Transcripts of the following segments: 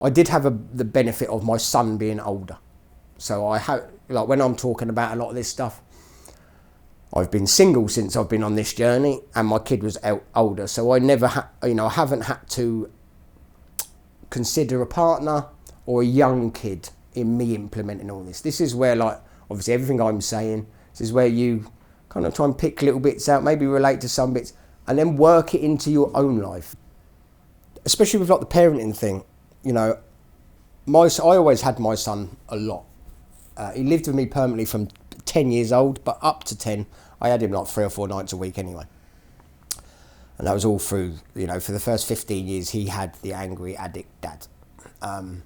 I did have the benefit of my son being older. So I have, like when I'm talking about a lot of this stuff, I've been single since I've been on this journey, and my kid was older. So I never I haven't had to consider a partner or a young kid in me implementing all this. This is where, like, obviously everything I'm saying, this is where you kind of try and pick little bits out, maybe relate to some bits, and then work it into your own life. Especially with like the parenting thing, you know, I always had my son a lot. He lived with me permanently from 10 years old, but up to 10, I had him like 3 or 4 nights a week anyway. And that was all through, you know, for the first 15 years, he had the angry addict dad. And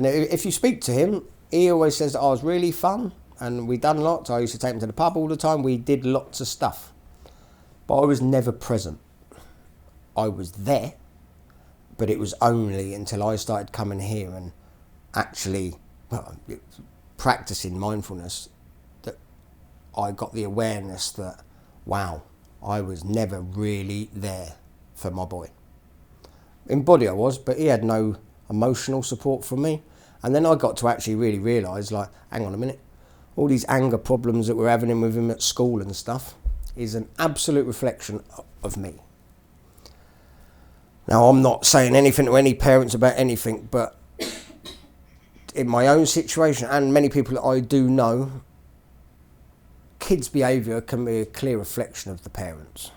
if you speak to him, he always says that I was really fun and we done lots. I used to take him to the pub all the time. We did lots of stuff, but I was never present. I was there, but it was only until I started coming here and actually practicing mindfulness that I got the awareness that, wow, I was never really there for my boy. In body I was, but he had no emotional support from me. And then I got to actually really realise, like, hang on a minute, all these anger problems that we're having with him at school and stuff is an absolute reflection of me. Now, I'm not saying anything to any parents about anything, but in my own situation, and many people that I do know, kids' behaviour can be a clear reflection of the parents.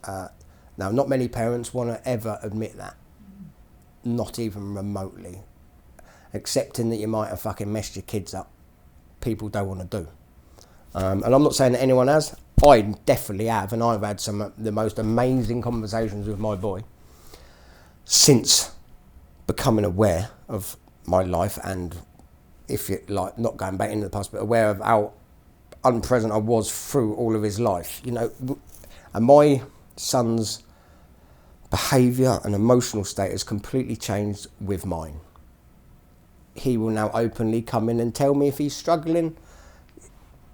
Now, not many parents want to ever admit that, not even remotely. Accepting that you might have fucking messed your kids up, people don't want to do. And I'm not saying that anyone has. I definitely have, and I've had some of the most amazing conversations with my boy since becoming aware of my life, and if you like, not going back into the past, but aware of how unpresent I was through all of his life, you know. And my son's behaviour and emotional state has completely changed with mine. He will now openly come in and tell me if he's struggling.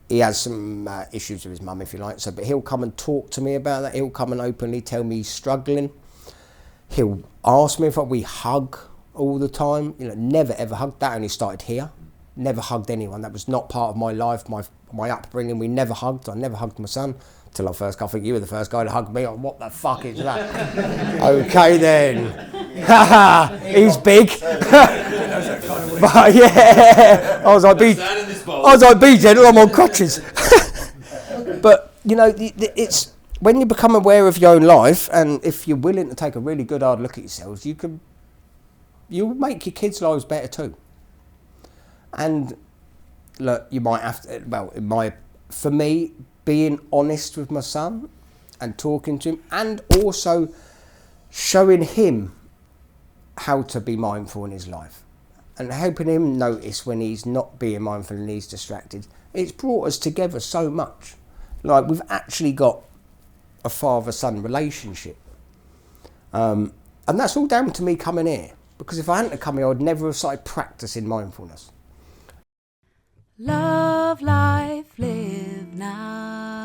He has some issues with his mum, if you like, but he'll come and talk to me about that. He'll come and openly tell me he's struggling. He'll ask me if we hug all the time. You know, never ever hugged. That only started here. Never hugged anyone. That was not part of my life, my upbringing. We never hugged. I never hugged my son till I think you were the first guy to hug me. Oh, what the fuck is that? Okay then. He's big. But yeah, I was like, be gentle, I'm on crutches. But you know, it's when you become aware of your own life, and if you're willing to take a really good hard look at yourselves, you'll make your kids' lives better too. And look, you might have to, for me, being honest with my son and talking to him, and also showing him how to be mindful in his life and helping him notice when he's not being mindful and he's distracted. It's brought us together so much. Like, we've actually got a father-son relationship. And that's all down to me coming here, because if I hadn't come here, I'd never have started practicing mindfulness. Love, life, live now.